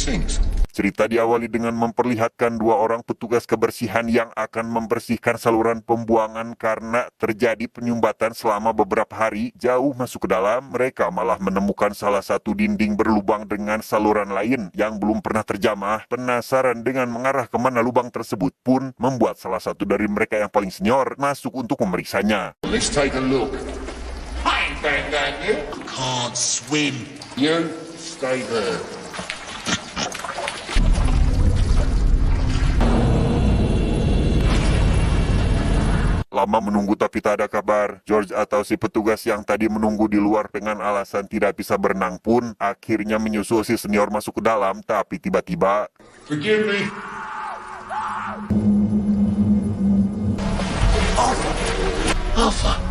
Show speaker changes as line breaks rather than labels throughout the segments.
sinks.
Cerita diawali dengan memperlihatkan dua orang petugas kebersihan yang akan membersihkan saluran pembuangan karena terjadi penyumbatan selama beberapa hari. Jauh masuk ke dalam, mereka malah menemukan salah satu dinding berlubang dengan saluran lain yang belum pernah terjamah. Penasaran dengan mengarah kemana lubang tersebut pun membuat salah satu dari mereka yang paling senior masuk untuk memeriksanya.
Let's take a look. I ain't bang bang you. Can't swim. You stay there.
Lama menunggu tapi tak ada kabar. George atau si petugas yang tadi menunggu di luar dengan alasan tidak bisa berenang pun akhirnya menyusul si senior masuk ke dalam, tapi tiba-tiba
Forgive me. Arthur.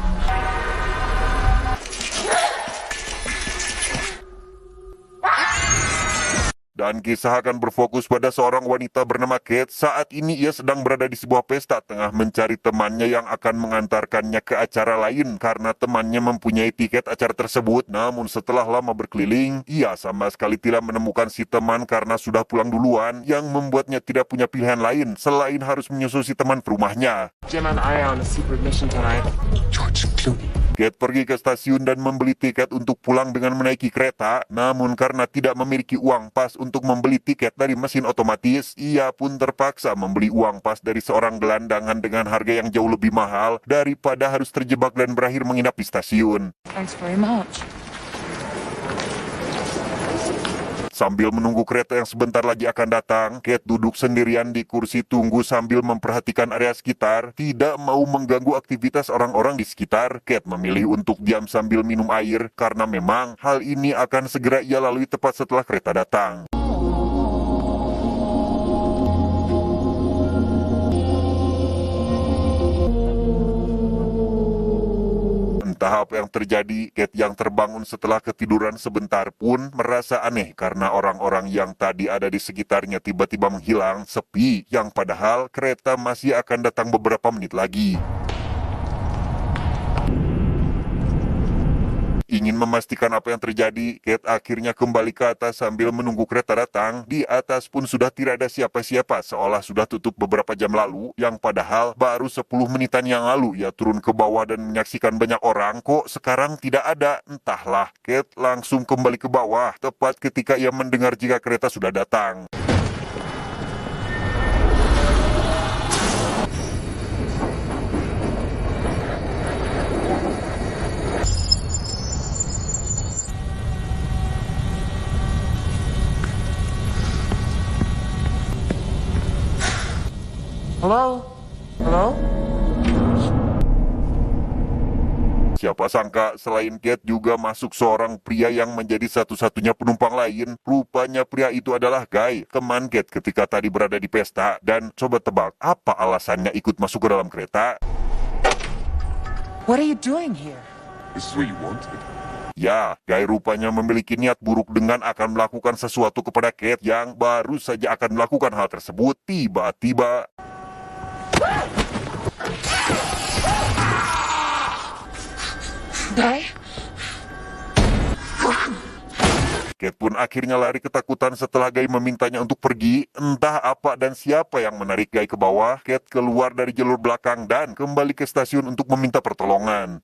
dan kisah akan berfokus pada seorang wanita bernama Kate. Saat ini ia sedang berada di sebuah pesta tengah mencari temannya yang akan mengantarkannya ke acara lain karena temannya mempunyai tiket acara tersebut. Namun setelah lama berkeliling, ia sama sekali tidak menemukan si teman karena sudah pulang duluan, yang membuatnya tidak punya pilihan lain selain harus menyusul si teman ke rumahnya.
Jim and I are on a secret mission tonight.
George Clooney.
Kate pergi ke stasiun dan membeli tiket untuk pulang dengan menaiki kereta. Namun karena tidak memiliki uang pas untuk membeli tiket dari mesin otomatis, ia pun terpaksa membeli uang pas dari seorang gelandangan dengan harga yang jauh lebih mahal daripada harus terjebak dan berakhir menginap di stasiun.
Thanks very much.
Sambil menunggu kereta yang sebentar lagi akan datang, Kate duduk sendirian di kursi tunggu sambil memperhatikan area sekitar. Tidak mau mengganggu aktivitas orang-orang di sekitar, Kate memilih untuk diam sambil minum air karena memang hal ini akan segera ia lalui tepat setelah kereta datang. Entah apa yang terjadi, Kate yang terbangun setelah ketiduran sebentar pun merasa aneh karena orang-orang yang tadi ada di sekitarnya tiba-tiba menghilang, sepi, yang padahal kereta masih akan datang beberapa menit lagi. Ingin memastikan apa yang terjadi, Kate akhirnya kembali ke atas sambil menunggu kereta datang. Di atas pun sudah tidak ada siapa-siapa, seolah sudah tutup beberapa jam lalu, yang padahal baru 10 menitan yang lalu ia turun ke bawah dan menyaksikan banyak orang. Kok sekarang tidak ada? Entahlah. Kate langsung kembali ke bawah, tepat ketika ia mendengar jika kereta sudah datang.
Hello? Hello?
Siapa sangka selain Kate juga masuk seorang pria yang menjadi satu-satunya penumpang lain. Rupanya pria itu adalah Guy, teman Kate ketika tadi berada di pesta. Dan coba tebak, apa alasannya ikut masuk ke dalam kereta?
What are you doing here?
This is what you wanted.
Ya, Guy rupanya memiliki niat buruk dengan akan melakukan sesuatu kepada Kate yang baru saja akan melakukan hal tersebut. Tiba-tiba
Guy?
Kate pun akhirnya lari ketakutan setelah Guy memintanya untuk pergi. Entah apa dan siapa yang menarik Guy ke bawah. Kate keluar dari jalur belakang dan kembali ke stasiun untuk meminta pertolongan.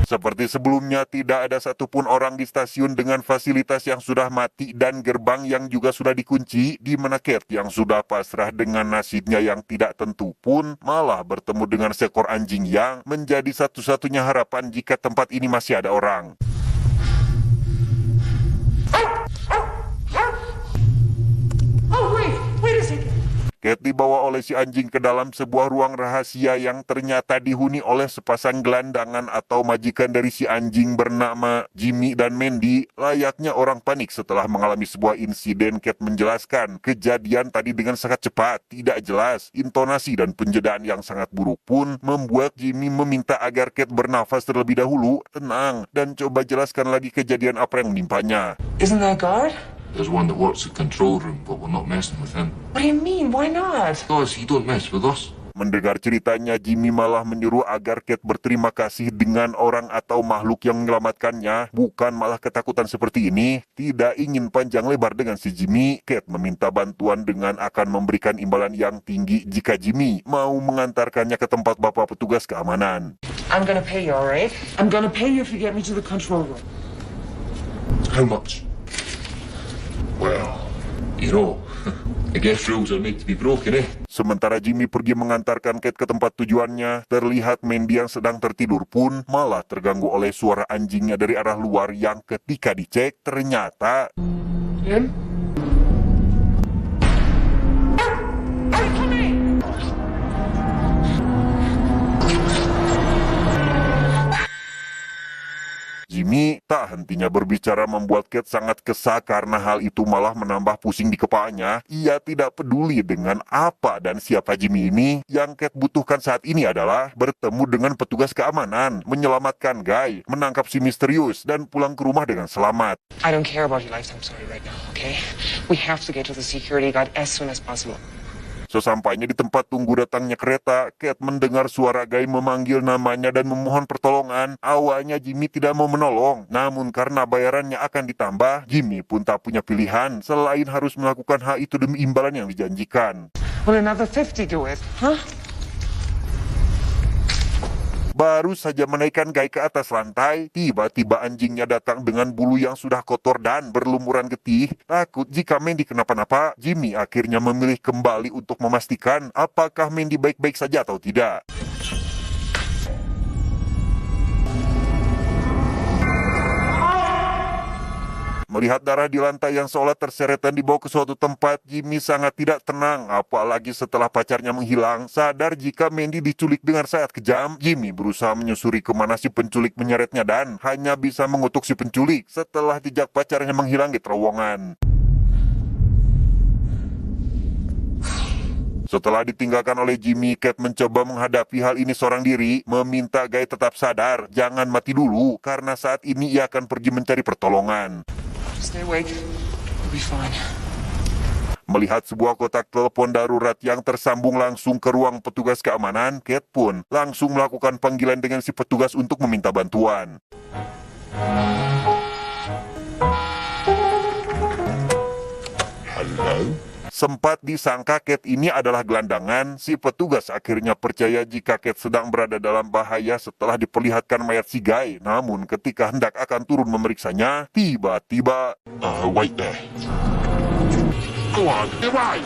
Seperti sebelumnya, tidak ada satupun orang di stasiun dengan fasilitas yang sudah mati dan gerbang yang juga sudah dikunci, di mana Kate yang sudah pasrah dengan nasibnya yang tidak tentu pun malah bertemu dengan seekor anjing yang menjadi satu-satunya harapan jika tempat ini masih ada orang.
Oh, wait a second.
Kate dibawa oleh si anjing ke dalam sebuah ruang rahasia yang ternyata dihuni oleh sepasang gelandangan atau majikan dari si anjing bernama Jimmy dan Mandy. Layaknya orang panik setelah mengalami sebuah insiden, Kate menjelaskan kejadian tadi dengan sangat cepat, tidak jelas. Intonasi dan penjedaan yang sangat buruk pun membuat Jimmy meminta agar Kate bernafas terlebih dahulu, tenang, dan coba jelaskan lagi kejadian apa yang menimpanya.
Isn't that guard?
There's one that works the control room, but we're not messing with him.
What do you mean? Why not?
Because he don't mess with us.
Mendengar ceritanya, Jimmy malah menyuruh agar Kate berterima kasih dengan orang atau makhluk yang menyelamatkannya, bukan malah ketakutan seperti ini. Tidak ingin panjang lebar dengan si Jimmy, Kate meminta bantuan dengan akan memberikan imbalan yang tinggi jika Jimmy mau mengantarkannya ke tempat bapak petugas keamanan.
I'm gonna pay you, alright? I'm gonna pay you if you get me to the control room.
How much? Well, you know, I guess rules are made to be broken, eh?
Sementara Jimmy pergi mengantarkan Kate ke tempat tujuannya, terlihat Mandy yang sedang tertidur pun malah terganggu oleh suara anjingnya dari arah luar yang ketika dicek ternyata
Jim? I'm coming!
Jimmy tak hentinya berbicara membuat Kate sangat kesal karena hal itu malah menambah pusing di kepalanya. Ia tidak peduli dengan apa dan siapa Jimmy ini. Yang Kate butuhkan saat ini adalah bertemu dengan petugas keamanan, menyelamatkan Guy, menangkap si misterius, dan pulang ke rumah dengan selamat.
I don't care about your lifetime story right now, okay? We have to get to the security guard as soon as possible.
Sesampainya di tempat tunggu datangnya kereta, Kate mendengar suara Guy memanggil namanya dan memohon pertolongan. Awalnya Jimmy tidak mau menolong, namun karena bayarannya akan ditambah, Jimmy pun tak punya pilihan selain harus melakukan hal itu demi imbalan yang dijanjikan.
Will another 50 do it, huh?
Baru saja menaikkan Guy ke atas lantai, tiba-tiba anjingnya datang dengan bulu yang sudah kotor dan berlumuran getih. Takut jika Mandy kenapa-napa, Jimmy akhirnya memilih kembali untuk memastikan apakah Mandy baik-baik saja atau tidak. Melihat darah di lantai yang seolah terseret dan dibawa ke suatu tempat, Jimmy sangat tidak tenang. Apalagi setelah pacarnya menghilang. Sadar jika Mandy diculik dengan sangat kejam, Jimmy berusaha menyusuri kemana si penculik menyeretnya dan hanya bisa mengutuk si penculik setelah jejak pacarnya menghilang di terowongan. Setelah ditinggalkan oleh Jimmy, Kate mencoba menghadapi hal ini seorang diri, meminta Guy tetap sadar, jangan mati dulu, karena saat ini ia akan pergi mencari pertolongan.
Stay awake. We'll be fine.
Melihat sebuah kotak telepon darurat yang tersambung langsung ke ruang petugas keamanan, Kate pun langsung melakukan panggilan dengan si petugas untuk meminta bantuan.
Hello?
Sempat disangka Kate ini adalah gelandangan, si petugas akhirnya percaya jika Kate sedang berada dalam bahaya setelah diperlihatkan mayat si Guy. Namun ketika hendak akan turun memeriksanya, tiba-tiba
Wait there. Go on, get right.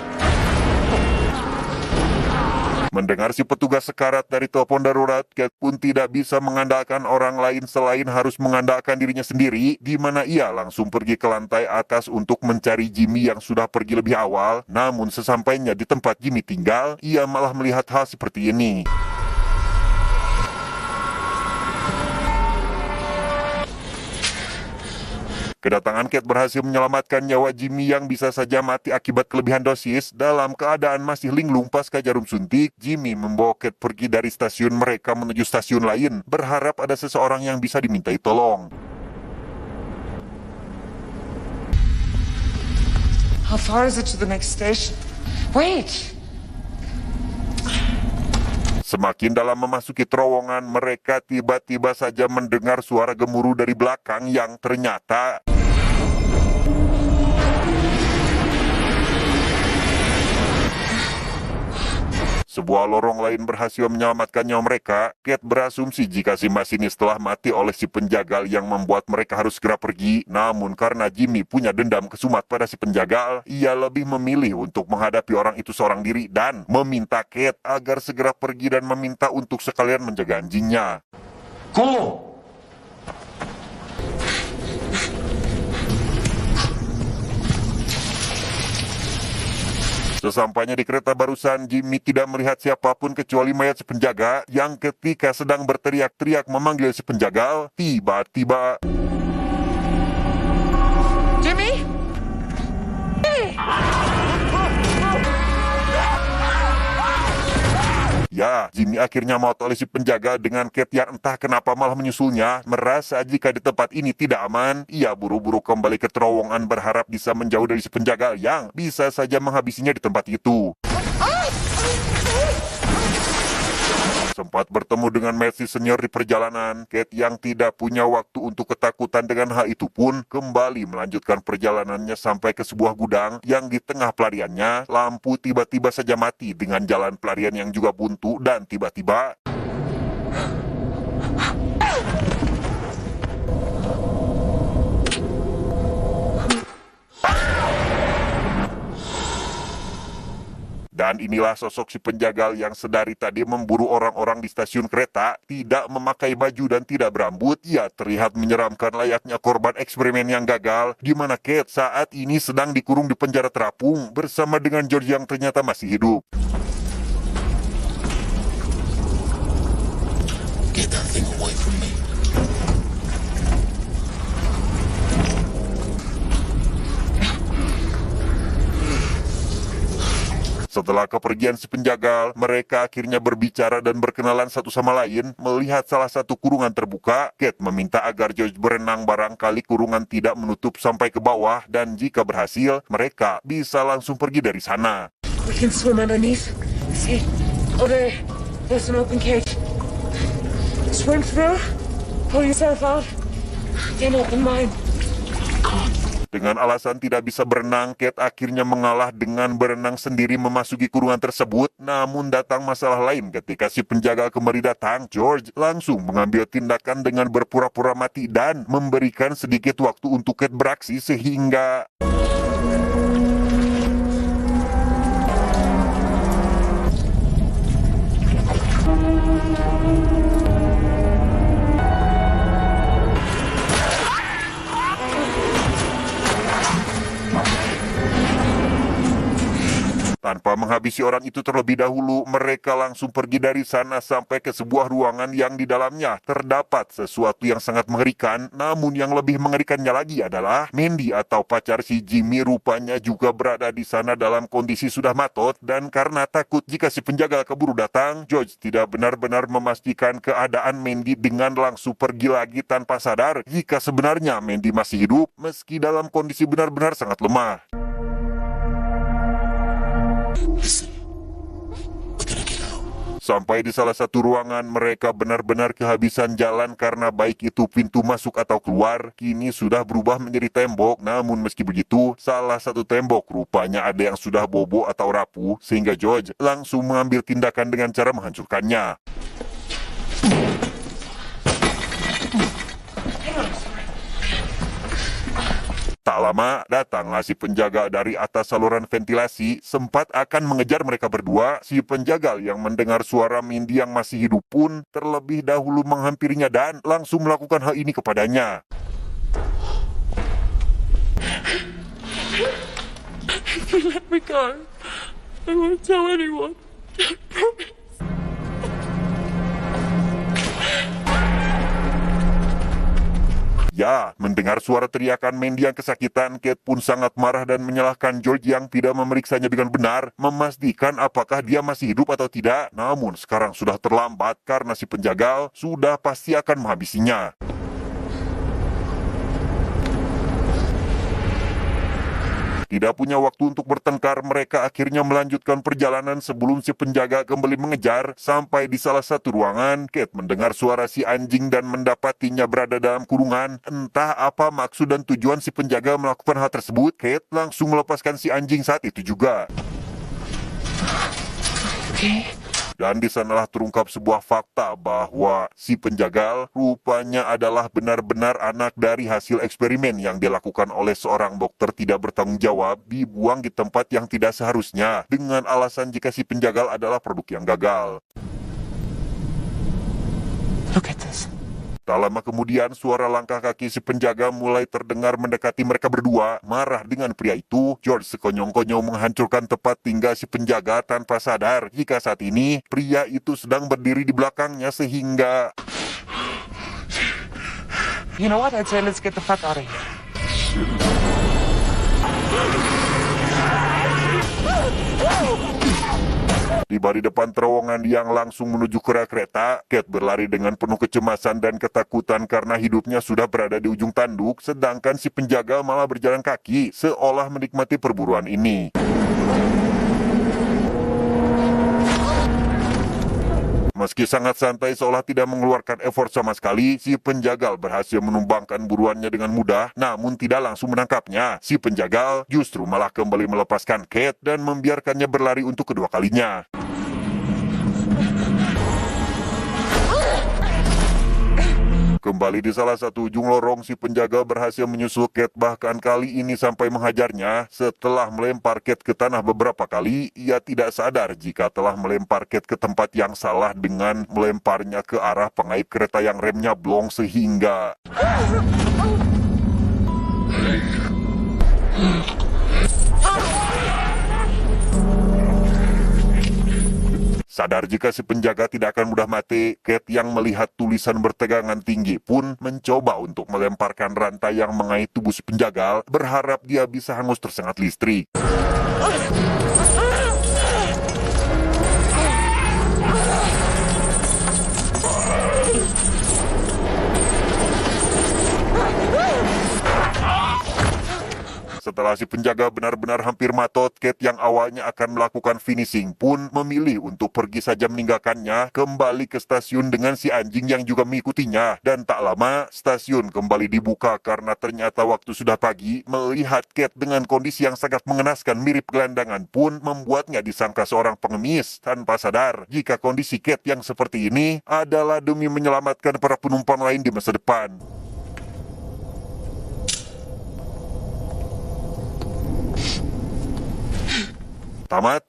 mendengar si petugas sekarat dari telepon darurat, Kate pun tidak bisa mengandalkan orang lain selain harus mengandalkan dirinya sendiri, di mana ia langsung pergi ke lantai atas untuk mencari Jimmy yang sudah pergi lebih awal. Namun sesampainya di tempat Jimmy tinggal, ia malah melihat hal seperti ini. Kedatangan Kate berhasil menyelamatkan nyawa Jimmy yang bisa saja mati akibat kelebihan dosis. Dalam keadaan masih linglung pasca jarum suntik, Jimmy membawa Kate pergi dari stasiun mereka menuju stasiun lain, berharap ada seseorang yang bisa dimintai tolong.
How far is it to the next station? Wait!
Semakin dalam memasuki terowongan, mereka tiba-tiba saja mendengar suara gemuruh dari belakang yang ternyata sebuah lorong lain berhasil menyelamatkan nyawa mereka. Kate berasumsi jika si masinis telah mati oleh si penjagal yang membuat mereka harus segera pergi. Namun karena Jimmy punya dendam kesumat pada si penjagal, ia lebih memilih untuk menghadapi orang itu seorang diri dan meminta Kate agar segera pergi dan meminta untuk sekalian menjaga anjingnya.
Go!
Sesampainya di kereta barusan, Jimmy tidak melihat siapapun kecuali mayat si penjaga yang ketika sedang berteriak-teriak memanggil si penjagal, tiba-tiba
Jimmy?
Ya, Jimmy akhirnya maut oleh si penjaga dengan Kate yang entah kenapa malah menyusulnya. Merasa jika di tempat ini tidak aman, ia buru-buru kembali ke terowongan berharap bisa menjauh dari si penjaga yang bisa saja menghabisinya di tempat itu. Sempat bertemu dengan Messi senior di perjalanan, Kate yang tidak punya waktu untuk ketakutan dengan hal itu pun kembali melanjutkan perjalanannya sampai ke sebuah gudang yang di tengah pelariannya, lampu tiba-tiba saja mati dengan jalan pelarian yang juga buntu dan tiba-tiba dan inilah sosok si penjagal yang sedari tadi memburu orang-orang di stasiun kereta, tidak memakai baju dan tidak berambut. Ia terlihat menyeramkan layaknya korban eksperimen yang gagal, di mana Kate saat ini sedang dikurung di penjara terapung bersama dengan George yang ternyata masih hidup.
Get that thing away from me.
Setelah kepergian si penjagal, mereka akhirnya berbicara dan berkenalan satu sama lain. Melihat salah satu kurungan terbuka, Kate meminta agar George berenang barangkali kurungan tidak menutup sampai ke bawah, dan jika berhasil, mereka bisa langsung pergi dari sana.
We can swim underneath. See? Oh, there. There's an open cage. Swim through. Pull yourself out. Then open mine.
Dengan alasan tidak bisa berenang, Kate akhirnya mengalah dengan berenang sendiri memasuki kurungan tersebut. Namun datang masalah lain ketika si penjaga kembali datang. George langsung mengambil tindakan dengan berpura-pura mati dan memberikan sedikit waktu untuk Kate beraksi sehingga tanpa menghabisi orang itu terlebih dahulu, mereka langsung pergi dari sana sampai ke sebuah ruangan yang di dalamnya terdapat sesuatu yang sangat mengerikan. Namun yang lebih mengerikannya lagi adalah Mandy atau pacar si Jimmy rupanya juga berada di sana dalam kondisi sudah matot, dan karena takut jika si penjaga keburu datang, George tidak benar-benar memastikan keadaan Mandy dengan langsung pergi lagi tanpa sadar jika sebenarnya Mandy masih hidup meski dalam kondisi benar-benar sangat lemah. Sampai di salah satu ruangan, mereka benar-benar kehabisan jalan karena baik itu pintu masuk atau keluar kini sudah berubah menjadi tembok. Namun meski begitu, salah satu tembok rupanya ada yang sudah bobo atau rapuh, sehingga George langsung mengambil tindakan dengan cara menghancurkannya. Tak lama, datanglah si penjaga dari atas saluran ventilasi, sempat akan mengejar mereka berdua. Si penjagal yang mendengar suara Mandy yang masih hidup pun terlebih dahulu menghampirinya dan langsung melakukan hal ini kepadanya.
If you let me go, I won't tell anyone. I promise.
Ya, mendengar suara teriakan Mandy yang kesakitan, Kate pun sangat marah dan menyalahkan George yang tidak memeriksanya dengan benar, memastikan apakah dia masih hidup atau tidak. Namun sekarang sudah terlambat karena si penjagal sudah pasti akan menghabisinya. Tidak punya waktu untuk bertengkar, mereka akhirnya melanjutkan perjalanan sebelum si penjaga kembali mengejar. Sampai di salah satu ruangan, Kate mendengar suara si anjing dan mendapatinya berada dalam kurungan. Entah apa maksud dan tujuan si penjaga melakukan hal tersebut, Kate langsung melepaskan si anjing saat itu juga. Dan di sanalah terungkap sebuah fakta bahwa si penjagal rupanya adalah benar-benar anak dari hasil eksperimen yang dilakukan oleh seorang dokter tidak bertanggung jawab, dibuang di tempat yang tidak seharusnya dengan alasan jika si penjagal adalah produk yang gagal.
Look at this.
Tak lama kemudian, suara langkah kaki si penjaga mulai terdengar mendekati mereka berdua. Marah dengan pria itu, George sekonyong-konyong menghancurkan tempat tinggal si penjaga tanpa sadar jika saat ini pria itu sedang berdiri di belakangnya sehingga...
You know what? I'd say let's get the fuck out of here.
Tiba di depan terowongan yang langsung menuju ke rel kereta, Kate berlari dengan penuh kecemasan dan ketakutan karena hidupnya sudah berada di ujung tanduk, sedangkan si penjaga malah berjalan kaki seolah menikmati perburuan ini. Meski sangat santai seolah tidak mengeluarkan effort sama sekali, si penjagal berhasil menumbangkan buruannya dengan mudah, namun tidak langsung menangkapnya. Si penjagal justru malah kembali melepaskan Kate dan membiarkannya berlari untuk kedua kalinya. Kembali di salah satu ujung lorong, si penjaga berhasil menyusul Kate, bahkan kali ini sampai menghajarnya. Setelah melempar Kate ke tanah beberapa kali, ia tidak sadar jika telah melempar Kate ke tempat yang salah dengan melemparnya ke arah pengait kereta yang remnya blong sehingga... Sadar jika si penjaga tidak akan mudah mati, Kate yang melihat tulisan bertegangan tinggi pun mencoba untuk melemparkan rantai yang mengait tubuh si penjagal, berharap dia bisa hangus tersengat listrik. Setelah si penjaga benar-benar hampir matot, Kate yang awalnya akan melakukan finishing pun memilih untuk pergi saja meninggalkannya, kembali ke stasiun dengan si anjing yang juga mengikutinya. Dan tak lama, stasiun kembali dibuka karena ternyata waktu sudah pagi. Melihat Kate dengan kondisi yang sangat mengenaskan mirip gelandangan pun membuatnya disangka seorang pengemis, tanpa sadar jika kondisi Kate yang seperti ini adalah demi menyelamatkan para penumpang lain di masa depan. Tamat.